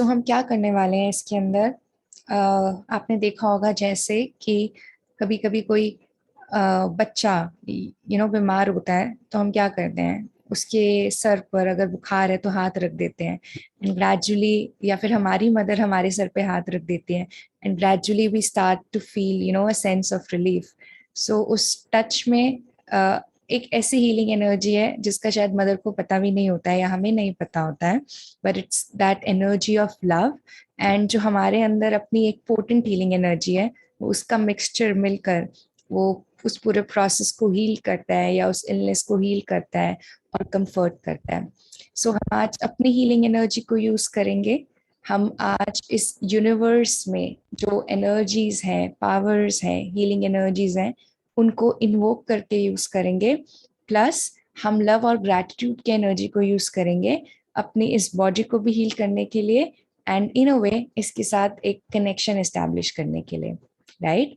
हम क्या करने वाले हैं इसके अंदर। आपने देखा होगा जैसे कि कभी कभी कोई बच्चा बीमार होता है तो हम क्या करते हैं, उसके सर पर अगर बुखार है तो हाथ रख देते हैं एंड ग्रेजुअली, या फिर हमारी मदर हमारे सर पे हाथ रख देती है and gradually we start to feel a sense of relief. So उस टच में एक ऐसी हीलिंग एनर्जी है जिसका शायद मदर को पता भी नहीं होता है या हमें नहीं पता होता है, but it's that energy of love. And जो हमारे अंदर अपनी एक पोटेंट हीलिंग एनर्जी है, वो उसका मिक्सचर मिलकर वो उस पूरे प्रोसेस को हील करता है या उस इलनेस को हील करता है और कंफर्ट करता है। हम आज अपनी हीलिंग एनर्जी को यूज करेंगे। हम आज इस यूनिवर्स में जो एनर्जीज हैं, पावर्स हैं, हीलिंग एनर्जीज हैं, उनको इन्वोक करके यूज करेंगे। प्लस हम लव और ग्रैटिट्यूड की एनर्जी को यूज करेंगे अपनी इस बॉडी को भी हील करने के लिए एंड इन अ वे इसके साथ एक कनेक्शन एस्टैब्लिश करने के लिए, right.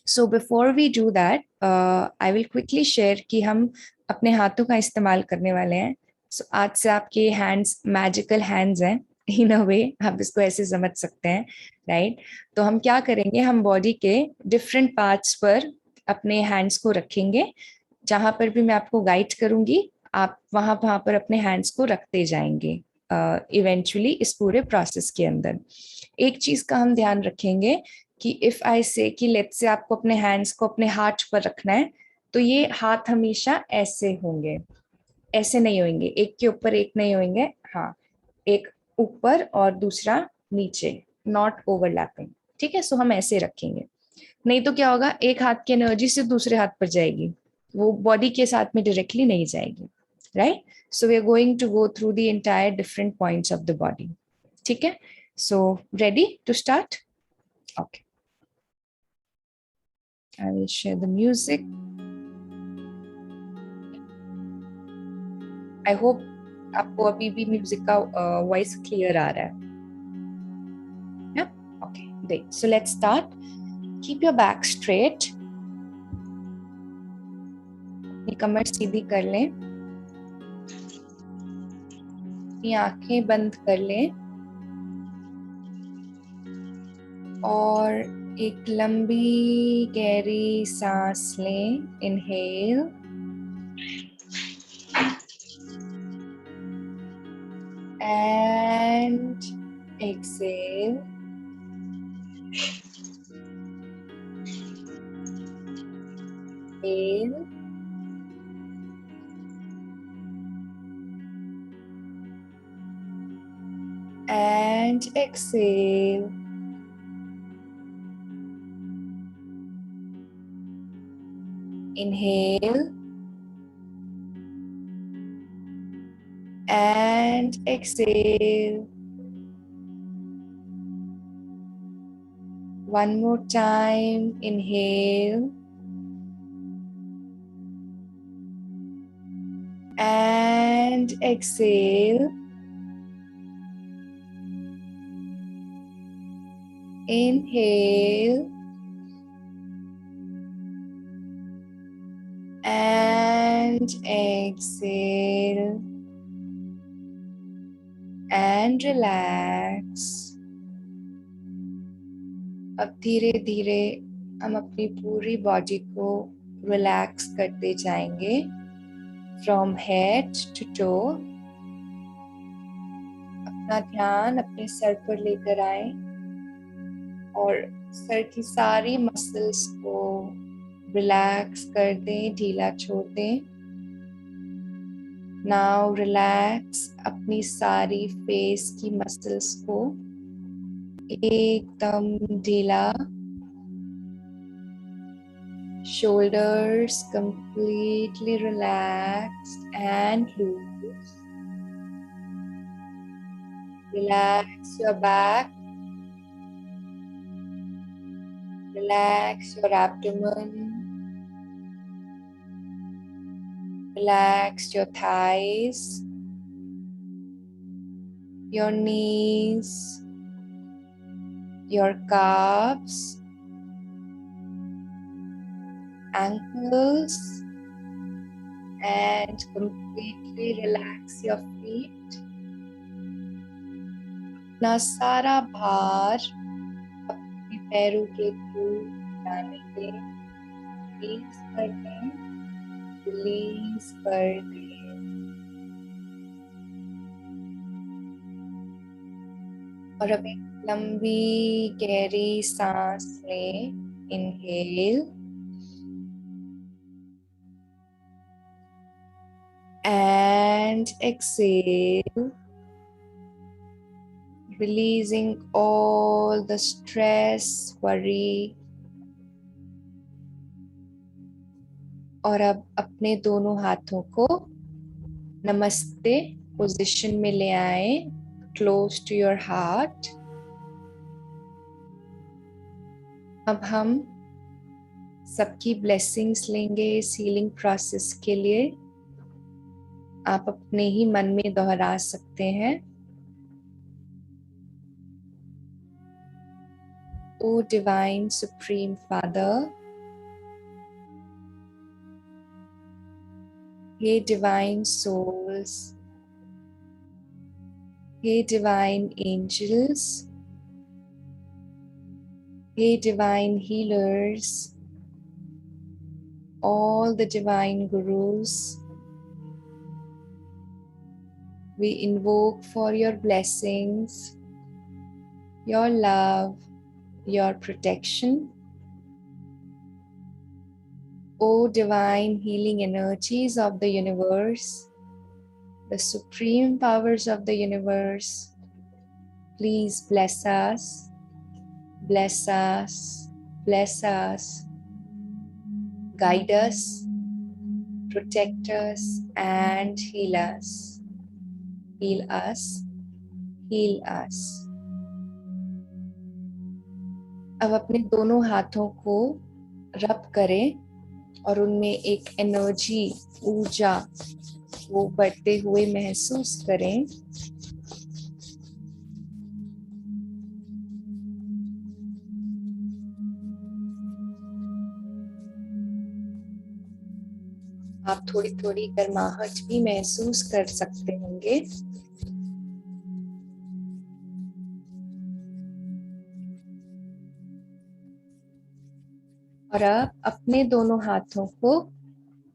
So before we do that I will quickly share कि हम अपने हाथों का इस्तेमाल करने वाले हैं। आज से आपके हैंड्स मैजिकल हैंड्स हैं, इन अ वे आप इसको ऐसे समझ सकते हैं, राइट। तो हम क्या करेंगे, हम बॉडी के डिफरेंट पार्ट्स पर अपने हैंड्स को रखेंगे। जहां पर भी मैं आपको गाइड करूंगी, आप वहां वहां पर अपने हैंड्स को रखते जाएंगे इवेंचुअली इस पूरे प्रोसेस के अंदर। एक चीज का हम ध्यान रखेंगे कि इफ आई से कि लेट से आपको अपने हैंड्स को अपने हाथ पर रखना है, तो ये हाथ हमेशा ऐसे होंगे, ऐसे नहीं होंगे, एक के ऊपर एक नहीं होंगे। हाँ, एक ऊपर और दूसरा नीचे, नॉट ओवरलैपिंग। ठीक है, हम ऐसे रखेंगे। नहीं तो क्या होगा, एक हाथ की एनर्जी से दूसरे हाथ पर जाएगी, वो बॉडी के साथ में डायरेक्टली नहीं जाएगी, right. So we are going to go through the entire different points of the body. ठीक है, so ready to start? Okay, I will share the music. I hope आपको अभी भी म्यूजिक का वॉइस क्लियर आ रहा है। Okay, great. So let's start. Keep your back straight, अपनी कमर सीधी कर लें, अपनी आंखें बंद कर लें और एक लंबी गहरी सांस लें। Inhale and exhale. Inhale and exhale. Inhale and exhale. One more time. Inhale and exhale. Inhale and exhale and relax. अब धीरे धीरे हम अपनी पूरी बॉडी को रिलैक्स करते जाएंगे फ्रॉम हेड टू टो। अपना ध्यान अपने सर पर लेकर आए और सर की सारी मसल्स को रिलैक्स कर दें, ढीला छोड़ दें। नाउ रिलैक्स अपनी सारी फेस की मसल्स को, एकदम ढीला। Shoulders completely relaxed and loose. Relax your back. Relax your abdomen. Relax your thighs, your knees, your calves, ankles, and completely relax your feet. अपना सारा भार अपने पैरों के थ्रू जाने दें, रिलीज कर दें, रिलीज कर दें। और अब एक लंबी गहरी सांस लें, inhale and exhale, releasing all the stress, worry। और अब अपने दोनों हाथों को नमस्ते पोजीशन में ले आए, क्लोज टू योर हार्ट। अब हम सबकी ब्लेसिंग्स लेंगे इस हीलिंग प्रोसेस के लिए। आप अपने ही मन में दोहरा सकते हैं। O Divine Supreme Father, hey Divine Souls, hey Divine Angels, hey Divine Healers, all the Divine Gurus, we invoke for your blessings, your love, your protection. O divine healing energies of the universe, the supreme powers of the universe, please bless us, bless us, bless us, guide us, protect us, and heal us. Heal us, heal us. अब अपने दोनों हाथों को रब करें और उनमें एक एनर्जी, ऊर्जा वो बढ़ते हुए महसूस करें। आप थोड़ी थोड़ी गर्माहट भी महसूस कर सकते होंगे। और अब अपने दोनों हाथों को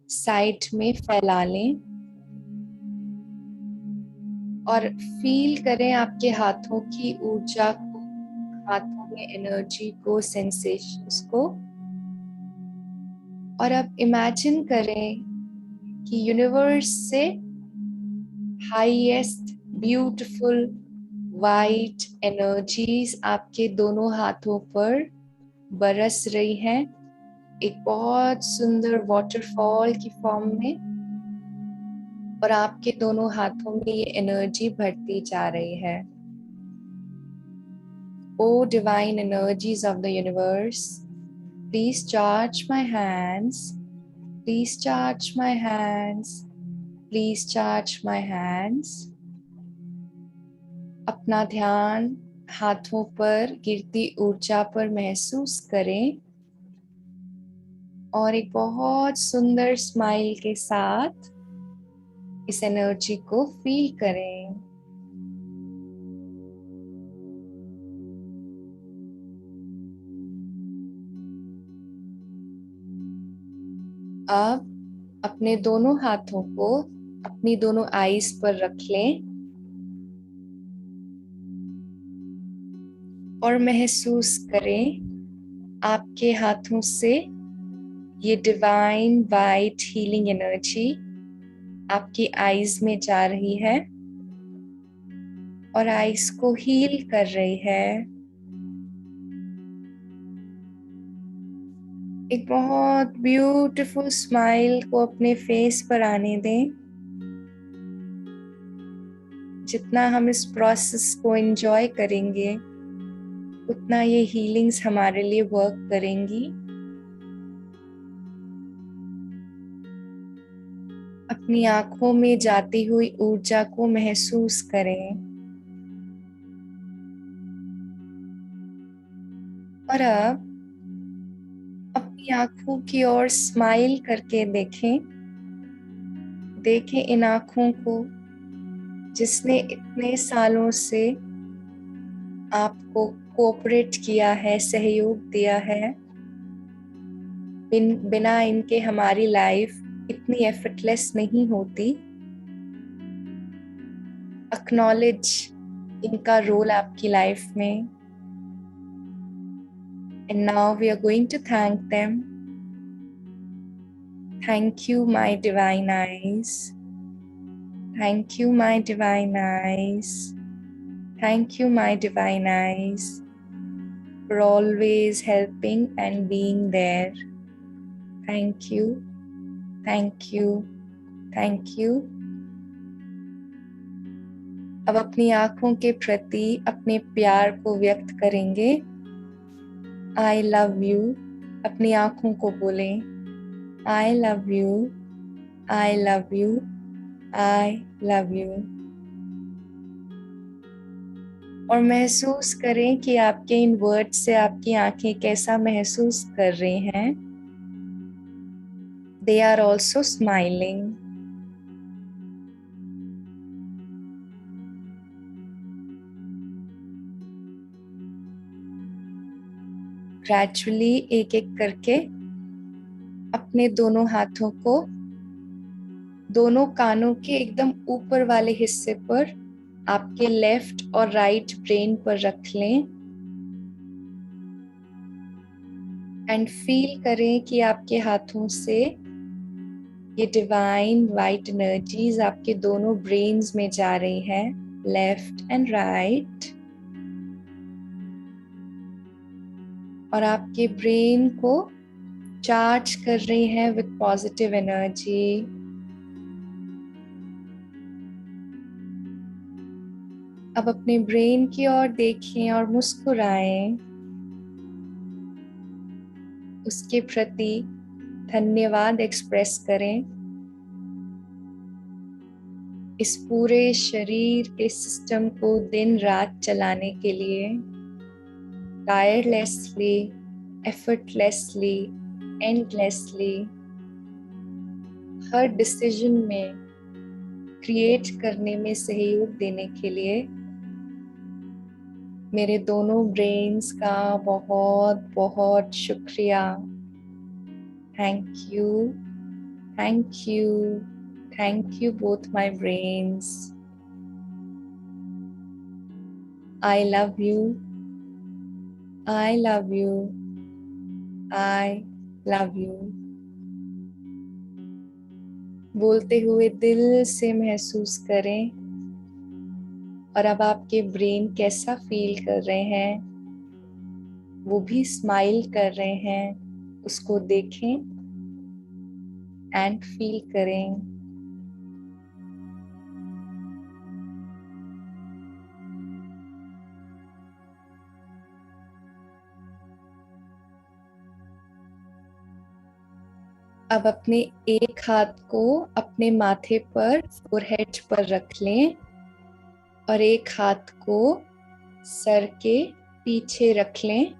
साइड में फैला लें और फील करें आपके हाथों की ऊर्जा को, हाथों में एनर्जी को, सेंसेशंस को। और अब इमेजिन करें कि यूनिवर्स से हाईएस्ट ब्यूटीफुल वाइट एनर्जीज आपके दोनों हाथों पर बरस रही हैं, एक बहुत सुंदर वाटरफॉल की फॉर्म में। और आपके दोनों हाथों में ये एनर्जी बढ़ती जा रही है। O divine energies of the universe, please charge my hands, please charge my hands, please charge my hands। अपना ध्यान हाथों पर गिरती ऊर्जा पर महसूस करें और एक बहुत सुंदर स्माइल के साथ इस एनर्जी को फील करें। अब अपने दोनों हाथों को अपनी दोनों आईज पर रख लें और महसूस करें आपके हाथों से ये डिवाइन वाइट हीलिंग एनर्जी आपकी आईज में जा रही है और आईज को हील कर रही है। एक बहुत ब्यूटीफुल स्माइल को अपने फेस पर आने दें। जितना हम इस प्रोसेस को एंजॉय करेंगे उतना ये हीलिंग्स हमारे लिए वर्क करेंगी। अपनी आंखों में जाती हुई ऊर्जा को महसूस करें और अब अपनी आंखों की ओर स्माइल करके देखें। देखें इन आंखों को जिसने इतने सालों से आपको कोऑपरेट किया है, सहयोग दिया है। बिना इनके हमारी लाइफ इतनी एफर्टलेस नहीं होती। एक्नॉलेज इनका रोल आपकी लाइफ में। And now we are going to thank them. Thank you my divine eyes. Thank you my divine eyes. Thank you my divine eyes for always helping and being there. Thank you, thank you, thank you. अब अपनी आंखों के प्रति अपने प्यार को व्यक्त करेंगे। I love you। अपनी आंखों को बोलें I love you, I love you, I love you। और महसूस करें कि आपके इन वर्ड से आपकी आंखें कैसा महसूस कर रही हैं। They are also smiling। Gradually एक एक करके अपने दोनों हाथों को दोनों कानों के एकदम ऊपर वाले हिस्से पर आपके लेफ्ट और राइट ब्रेन पर रख लें एंड फील करें कि आपके हाथों से ये डिवाइन वाइट एनर्जीज आपके दोनों ब्रेन्स में जा रही हैं, लेफ्ट एंड राइट। और आपके ब्रेन को चार्ज कर रही हैं विद पॉजिटिव एनर्जी। अब अपने ब्रेन की ओर देखें और मुस्कुराएं। उसके प्रति धन्यवाद एक्सप्रेस करें। इस पूरे शरीर के सिस्टम को दिन रात चलाने के लिए टायरलेसली, एफर्टलेसली, एंडलेसली, हर डिसीजन में क्रिएट करने में सहयोग देने के लिए मेरे दोनों ब्रेन्स का बहुत बहुत शुक्रिया। Thank you, thank you, thank you both my brains. I love you, I love you, I love you. बोलते हुए दिल से महसूस करें। और अब आपके ब्रेन कैसा फील कर रहे हैं, वो भी स्माइल कर रहे हैं, उसको देखें एंड फील करें। अब अपने एक हाथ को अपने माथे पर, फोरहेड पर रख लें और एक हाथ को सर के पीछे रख लें,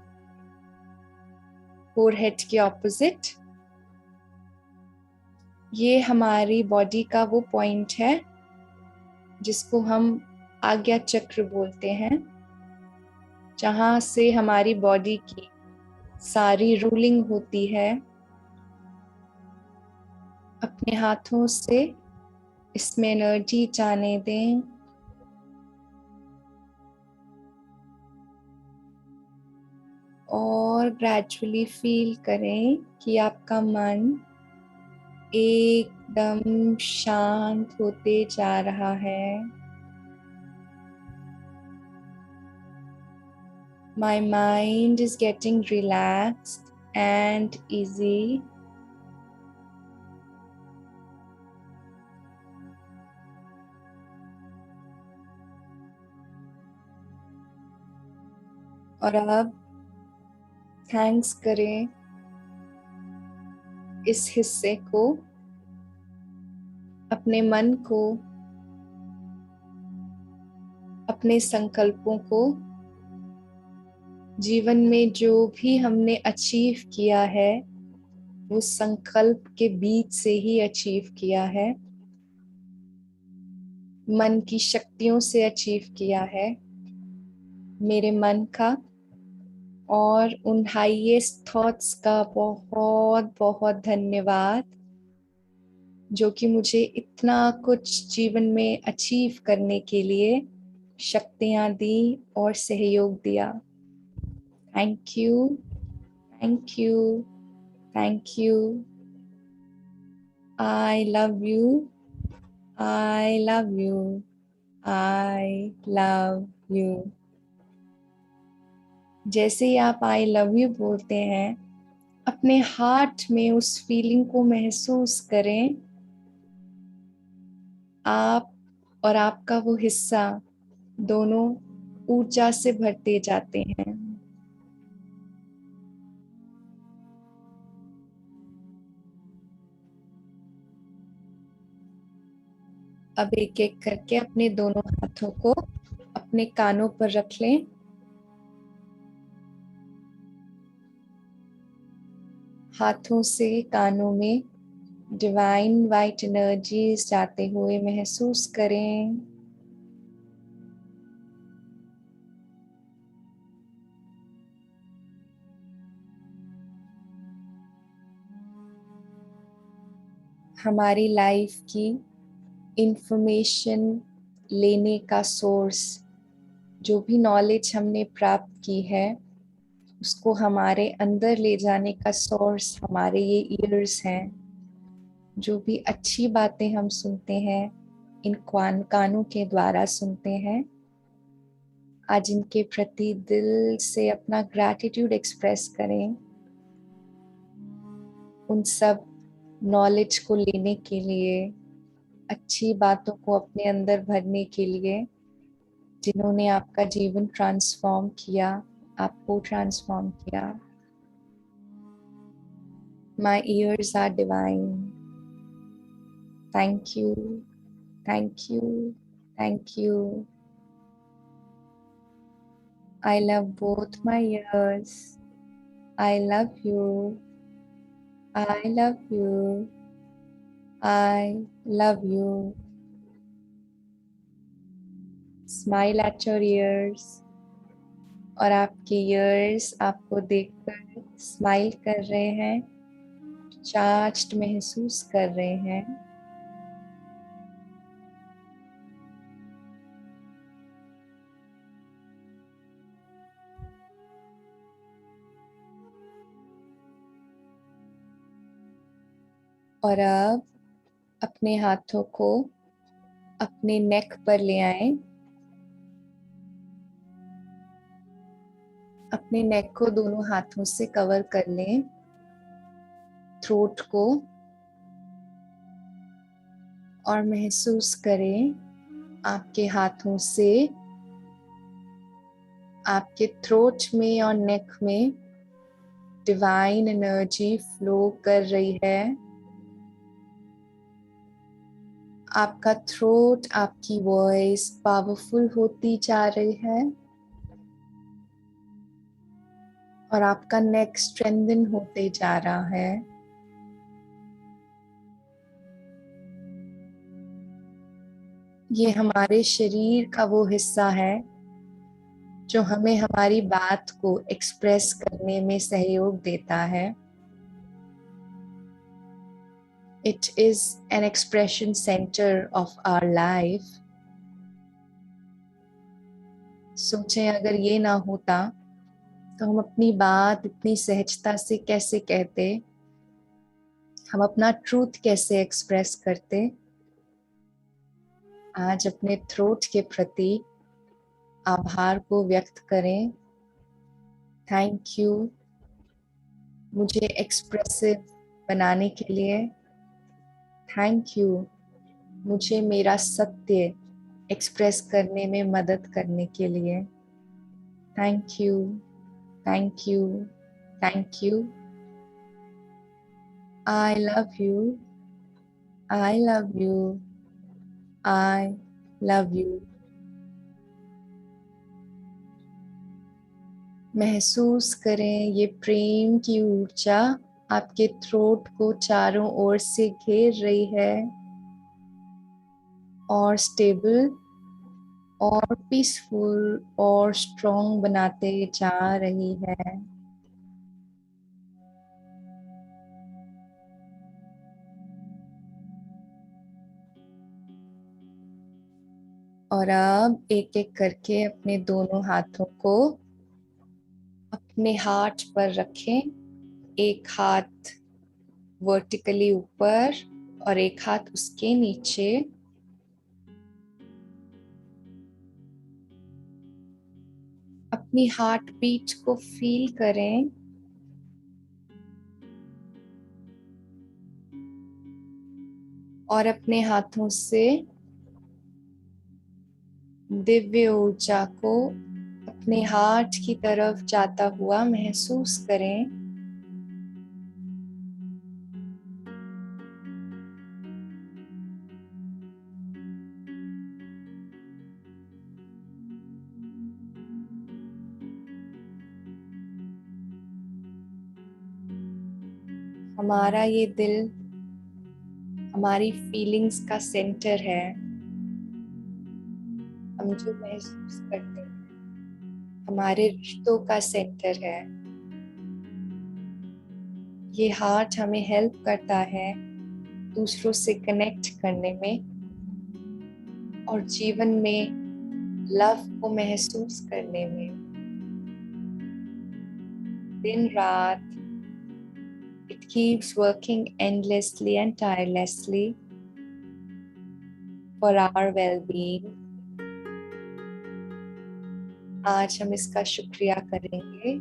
फोरहेड के ऑपोजिट। ये हमारी बॉडी का वो पॉइंट है जिसको हम आज्ञा चक्र बोलते हैं, जहां से हमारी बॉडी की सारी रूलिंग होती है। अपने हाथों से इसमें एनर्जी जाने दें। और ग्रेजुअली फील करें कि आपका मन एकदम शांत होते जा रहा है। My mind is getting relaxed and easy. और अब थैंक्स करें इस हिस्से को, अपने मन को, अपने संकल्पों को, जीवन में जो भी हमने अचीव किया है वो संकल्प के बीच से ही अचीव किया है, मन की शक्तियों से अचीव किया है। मेरे मन का और उन हाईएस्ट थॉट्स का बहुत बहुत धन्यवाद, जो कि मुझे इतना कुछ जीवन में अचीव करने के लिए शक्तियां दी और सहयोग दिया। Thank you, thank you, thank you. I love you, I love you, I love you. जैसे ही आप आई लव यू बोलते हैं, अपने हार्ट में उस फीलिंग को महसूस करें। आप और आपका वो हिस्सा दोनों ऊर्जा से भरते जाते हैं। अब एक एक करके अपने दोनों हाथों को अपने कानों पर रख लें। हाथों से कानों में डिवाइन वाइट एनर्जीज जाते हुए महसूस करें। हमारी लाइफ की इंफॉर्मेशन लेने का सोर्स, जो भी नॉलेज हमने प्राप्त की है, उसको हमारे अंदर ले जाने का सोर्स हमारे ये ईयर्स हैं। जो भी अच्छी बातें हम सुनते हैं, इन कानों के द्वारा सुनते हैं। आज इनके प्रति दिल से अपना ग्रैटिट्यूड एक्सप्रेस करें, उन सब नॉलेज को लेने के लिए, अच्छी बातों को अपने अंदर भरने के लिए, जिन्होंने आपका जीवन ट्रांसफॉर्म किया, आपको ट्रांसफॉर्म किया। My ears are divine. Thank you, thank you, thank you. I love both my ears. I love you. I love you. I love you. Smile at your ears. और आपके ears आपको देखकर smile कर रहे हैं, charged महसूस कर रहे हैं। और अब अपने हाथों को अपने नेक पर ले आएं। अपने नेक को दोनों हाथों से कवर कर लें, थ्रोट को, और महसूस करें आपके हाथों से आपके थ्रोट में और नेक में डिवाइन एनर्जी फ्लो कर रही है। आपका थ्रोट, आपकी वॉइस पावरफुल होती जा रही है और आपका नेक स्ट्रेंथन होते जा रहा है। ये हमारे शरीर का वो हिस्सा है जो हमें हमारी बात को एक्सप्रेस करने में सहयोग देता है। It is an expression center of our life. सोचें अगर ये ना होता तो हम अपनी बात इतनी सहजता से कैसे कहते, हम अपना ट्रूथ कैसे एक्सप्रेस करते। आज अपने थ्रोट के प्रति आभार को व्यक्त करें। थैंक यू मुझे एक्सप्रेसिव बनाने के लिए। थैंक यू मुझे मेरा सत्य एक्सप्रेस करने में मदद करने के लिए। Thank you, thank you, thank you. I love you, I love you, I love you. महसूस करें ये प्रेम की ऊर्जा आपके थ्रोट को चारों ओर से घेर रही है और स्टेबल और पीसफुल और स्ट्रॉन्ग बनाते जा रही है। और अब एक एक करके अपने दोनों हाथों को अपने हार्ट पर रखें। एक हाथ वर्टिकली ऊपर और एक हाथ उसके नीचे। अपनी हार्ट बीट को फील करें। और अपने हाथों से दिव्य ऊर्जा को अपने हार्ट की तरफ जाता हुआ महसूस करें। हमारा ये दिल हमारी फीलिंग्स का सेंटर है। हम जो महसूस करते हैं हमारे रिश्तों का सेंटर है। ये हार्ट हमें हेल्प करता है दूसरों से कनेक्ट करने में और जीवन में लव को महसूस करने में। दिन रात it keeps working endlessly and tirelessly for our well-being. आज हम इसका शुक्रिया करेंगे।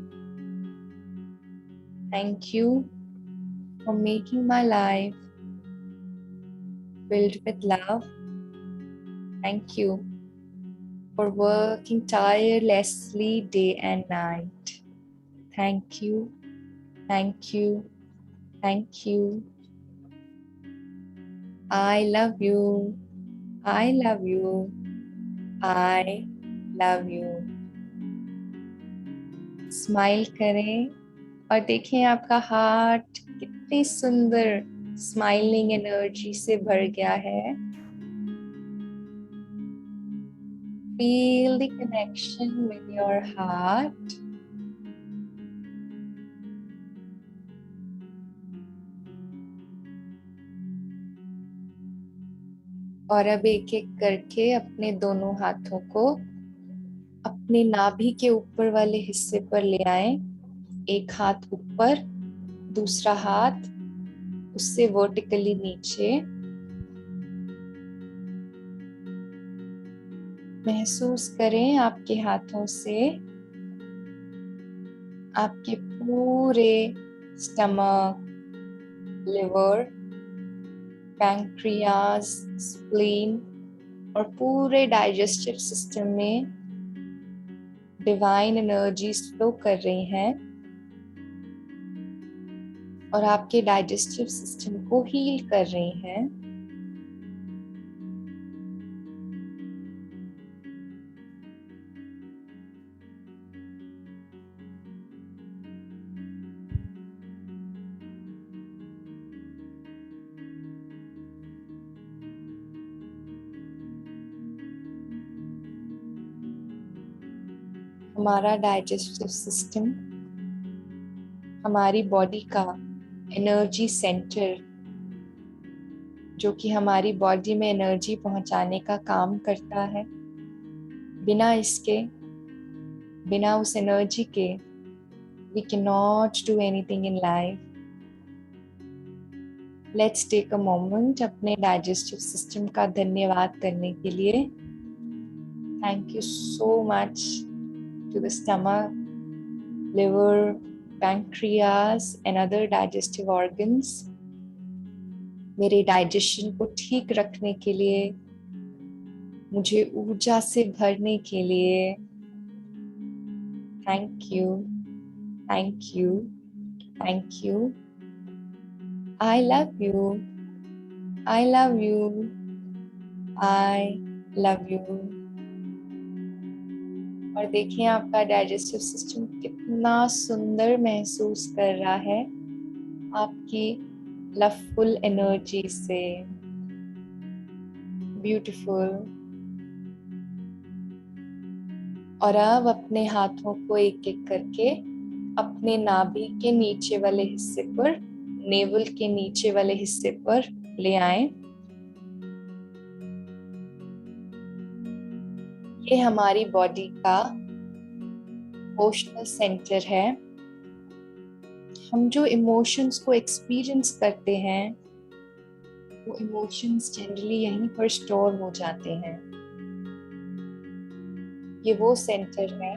Thank you for making my life filled with love. Thank you for working tirelessly day and night. Thank you, thank you, thank you. I love you. I love you. I love you. Smile करें और देखें आपका heart कितनी सुंदर smiling energy से भर गया है। Feel the connection with your heart. और अब एक एक करके अपने दोनों हाथों को अपने नाभि के ऊपर वाले हिस्से पर ले आएं। एक हाथ ऊपर, दूसरा हाथ उससे वर्टिकली नीचे। महसूस करें आपके हाथों से आपके पूरे स्टमक, लिवर, पैंक्रियाज, स्प्लीन और पूरे डाइजेस्टिव सिस्टम में डिवाइन एनर्जीज फ्लो कर रही हैं और आपके डाइजेस्टिव सिस्टम को हील कर रही हैं। हमारा डाइजेस्टिव सिस्टम हमारी बॉडी का एनर्जी सेंटर, जो कि हमारी बॉडी में एनर्जी पहुंचाने का काम करता है। बिना उस एनर्जी के we cannot do anything in life. Let's take a moment अपने डाइजेस्टिव सिस्टम का धन्यवाद करने के लिए। Thank you so much to the stomach, liver, pancreas and other digestive organs. मेरे डाइजेशन को ठीक रखने के लिए, मुझे ऊर्जा से भरने के लिए thank you, thank you, thank you. I love you, I love you, I love you. और देखिए आपका डाइजेस्टिव सिस्टम कितना सुंदर महसूस कर रहा है आपकी लवफुल एनर्जी से। ब्यूटीफुल। और अब अपने हाथों को एक एक करके अपने नाभि के नीचे वाले हिस्से पर, नेवल के नीचे वाले हिस्से पर ले आए। ये हमारी बॉडी का इमोशनल सेंटर है। हम जो इमोशंस को एक्सपीरियंस करते हैं वो इमोशंस जनरली यहीं पर स्टोर हो जाते हैं। ये वो सेंटर है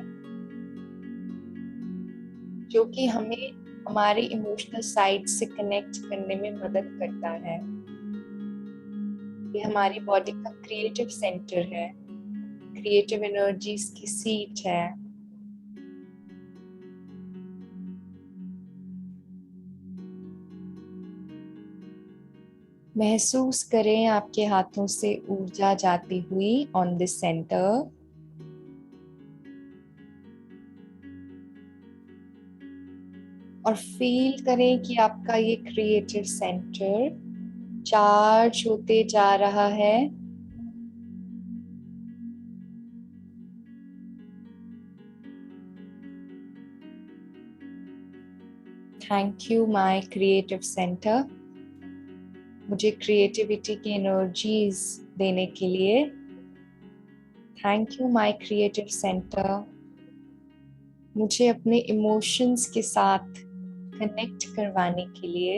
जो कि हमें हमारे इमोशनल साइड से कनेक्ट करने में मदद करता है। ये हमारी बॉडी का क्रिएटिव सेंटर है, क्रिएटिव एनर्जीज की सीट है। महसूस करें आपके हाथों से ऊर्जा जाती हुई ऑन दिस सेंटर। और फील करें कि आपका ये क्रिएटिव सेंटर चार्ज होते जा रहा है। Thank you my creative centre, मुझे क्रिएटिविटी की एनर्जीज देने के लिए। Thank you my creative centre, मुझे अपने इमोशंस के साथ कनेक्ट करवाने के लिए,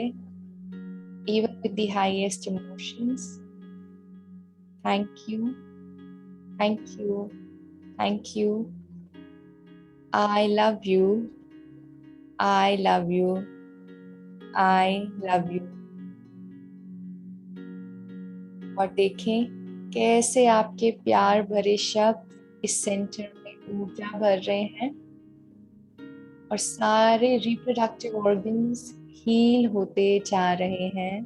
even with the highest emotions. Thank you, thank you, thank you. I love you, I love you, I love you. और देखें कैसे आपके प्यार भरे शब्द इस सेंटर में ऊर्जा भर रहे हैं और सारे रिप्रोडक्टिव ऑर्गन्स हील होते जा रहे हैं।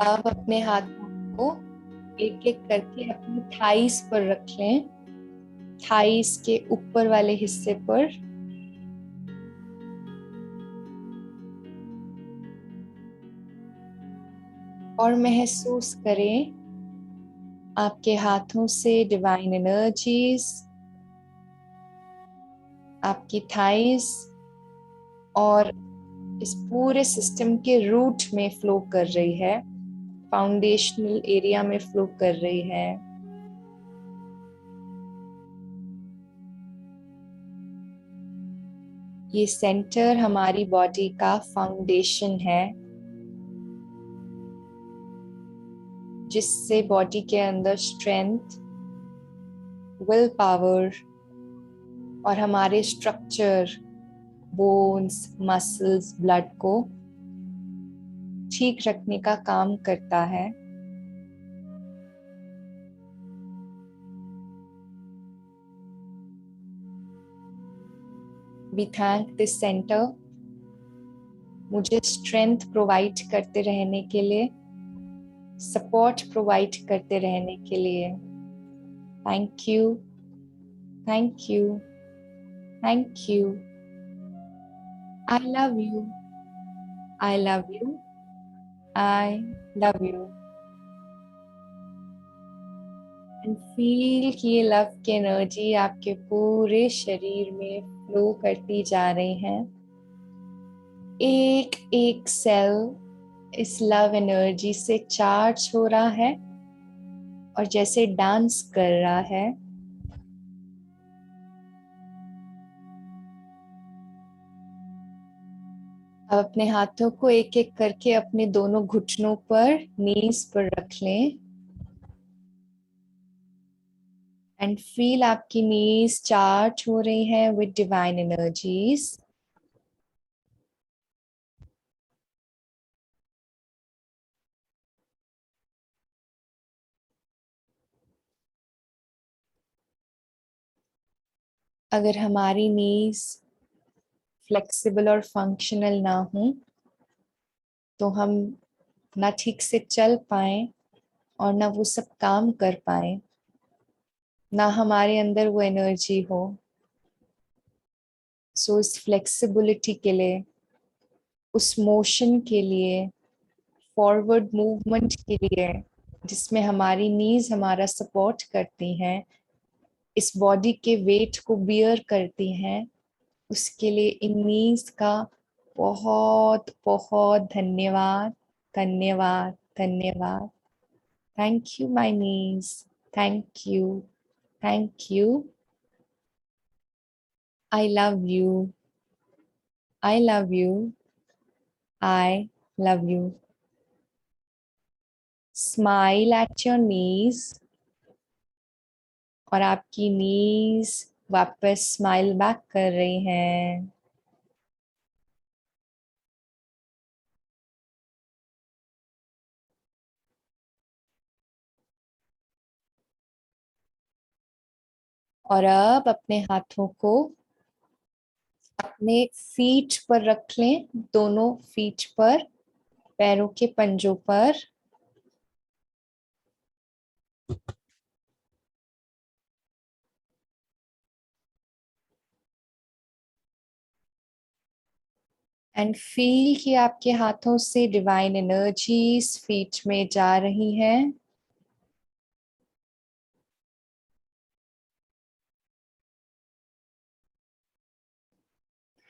अब अपने हाथों को एक एक करके अपनी थाइस पर रख लें, थाइस के ऊपर वाले हिस्से पर। और महसूस करें आपके हाथों से डिवाइन एनर्जीज आपकी थाइस और इस पूरे सिस्टम के रूट में फ्लो कर रही है, फाउंडेशनल एरिया में फ्लो कर रही है। ये सेंटर हमारी बॉडी का फाउंडेशन है, जिससे बॉडी के अंदर स्ट्रेंथ, विल पावर और हमारे स्ट्रक्चर, बोन्स, मसल्स, ब्लड को ठीक रखने का काम करता है। We thank this center मुझे स्ट्रेंथ प्रोवाइड करते रहने के लिए, सपोर्ट प्रोवाइड करते रहने के लिए। Thank you, thank you, thank you. I love you, I love you, I love you. And feel कि ये लव की एनर्जी आपके पूरे शरीर में फ्लो करती जा रही है। एक एक सेल इस लव एनर्जी से चार्ज हो रहा है और जैसे डांस कर रहा है। अब अपने हाथों को एक एक करके अपने दोनों घुटनों पर, नीज पर रख लें एंड फील आपकी नीज चार्ज हो रही है विद डिवाइन एनर्जीज। अगर हमारी नीज फ्लेक्सिबल और फंक्शनल ना हो तो हम ना ठीक से चल पाए और ना वो सब काम कर पाए, ना हमारे अंदर वो एनर्जी हो। सो इस फ्लेक्सिबिलिटी के लिए उस मोशन के लिए, फॉरवर्ड मूवमेंट के लिए, जिसमें हमारी नीज हमारा सपोर्ट करती हैं, इस बॉडी के वेट को बियर करती हैं, उसके लिए इन नीज का बहुत बहुत धन्यवाद, धन्यवाद, धन्यवाद। Thank you my knees, thank you, thank you. I love you, I love you, I love you. Smile at your knees, और आपकी नीज वापस स्माइल बैक कर रही हैं। और अब अपने हाथों को अपने फीट पर रख लें, दोनों फीट पर, पैरों के पंजों पर। एंड फील कि आपके हाथों से डिवाइन एनर्जीज फीट में जा रही हैं।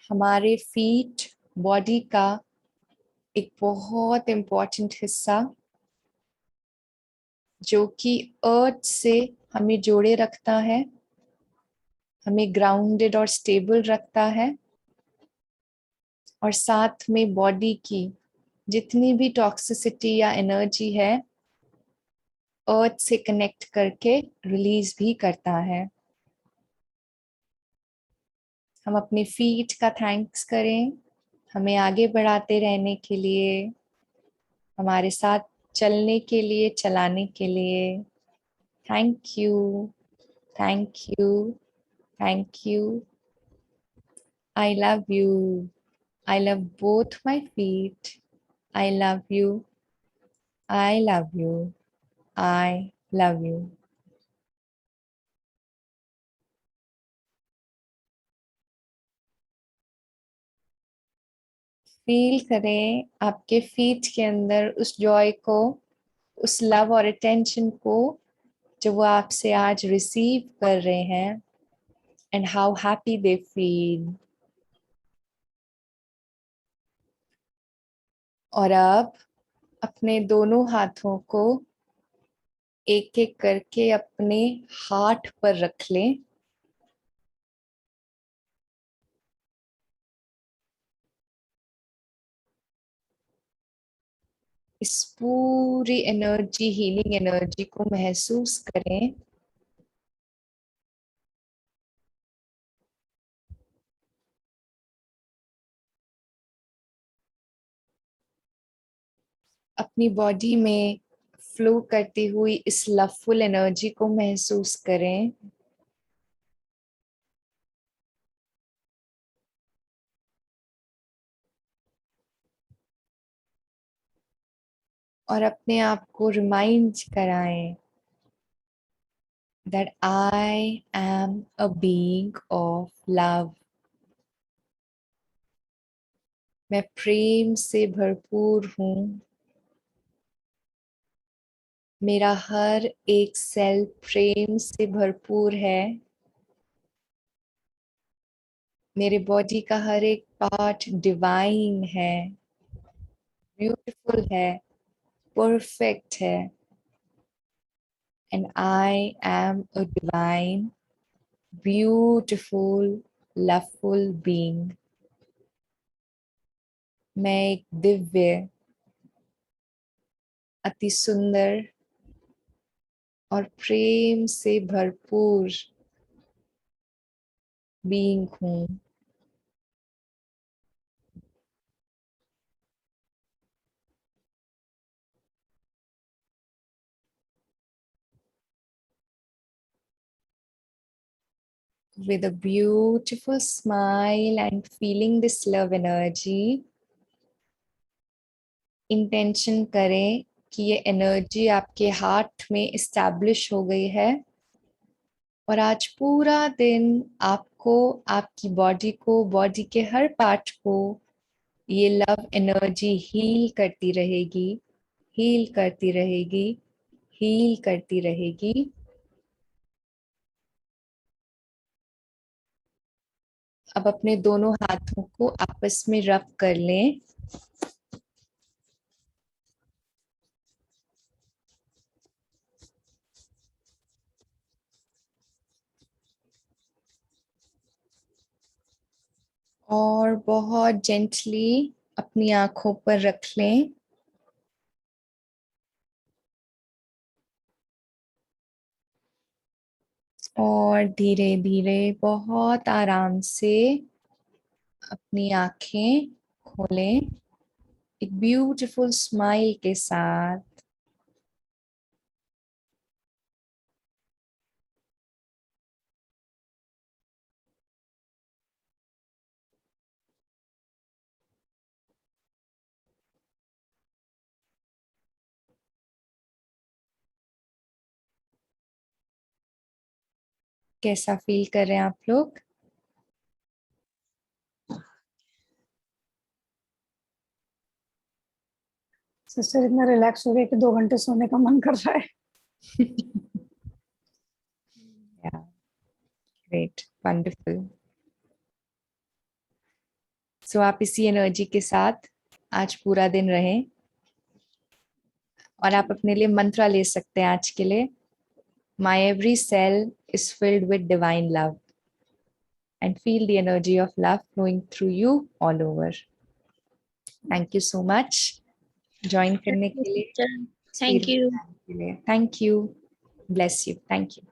हमारे फीट बॉडी का एक बहुत इम्पोर्टेंट हिस्सा, जो कि अर्थ से हमें जोड़े रखता है, हमें ग्राउंडेड और स्टेबल रखता है, और साथ में बॉडी की जितनी भी टॉक्सिसिटी या एनर्जी है, अर्थ से कनेक्ट करके रिलीज भी करता है। हम अपने फीट का थैंक्स करें, हमें आगे बढ़ाते रहने के लिए, हमारे साथ चलने के लिए, चलाने के लिए। Thank you, thank you, thank you. I love you, I love both my feet. I love you, I love you, I love you. Feel करें आपके फीट के अंदर उस जॉय को, उस लव और अटेंशन को जो वो आपसे आज रिसीव कर रहे हैं, and how happy they feel. और अब अपने दोनों हाथों को एक एक करके अपने हार्ट पर रख लें। इस पूरी एनर्जी, हीलिंग एनर्जी को महसूस करें। अपनी बॉडी में फ्लो करती हुई इस लवफुल एनर्जी को महसूस करें। और अपने आप को रिमाइंड कराएं that I am a being of love. मैं प्रेम से भरपूर हूँ। मेरा हर एक सेल प्रेम से भरपूर है। मेरे बॉडी का हर एक पार्ट डिवाइन है, ब्यूटीफुल है, परफेक्ट है। And I am a divine, beautiful, loveful being. मैं एक दिव्य, अति सुंदर और प्रेम से भरपूर बीइंग हूँ। With a beautiful smile and feeling this love energy, intention करें कि ये एनर्जी आपके हार्ट में इस्टेब्लिश हो गई है, और आज पूरा दिन आपको, आपकी बॉडी को, बॉडी के हर पार्ट को ये लव एनर्जी हील करती रहेगी, हील करती रहेगी, हील करती रहेगी। अब अपने दोनों हाथों को आपस में रब कर लें। और बहुत जेंटली अपनी आंखों पर रख लें। और धीरे धीरे बहुत आराम से अपनी आंखें खोलें, एक ब्यूटीफुल स्माइल के साथ। कैसा फील कर रहे हैं आप लोग? सिस्टर इतना रिलैक्स हो गया कि 2 घंटे सोने का मन कर रहा है। Yeah, great, wonderful. So आप इसी एनर्जी के साथ आज पूरा दिन रहें। और आप अपने लिए मंत्र ले सकते हैं आज के लिए। My every cell is filled with divine love, and feel the energy of love flowing through you all over. Thank you so much. Join करने के लिए, थैंक experience यू। करने के लिए. Thank you. Bless you. Thank you.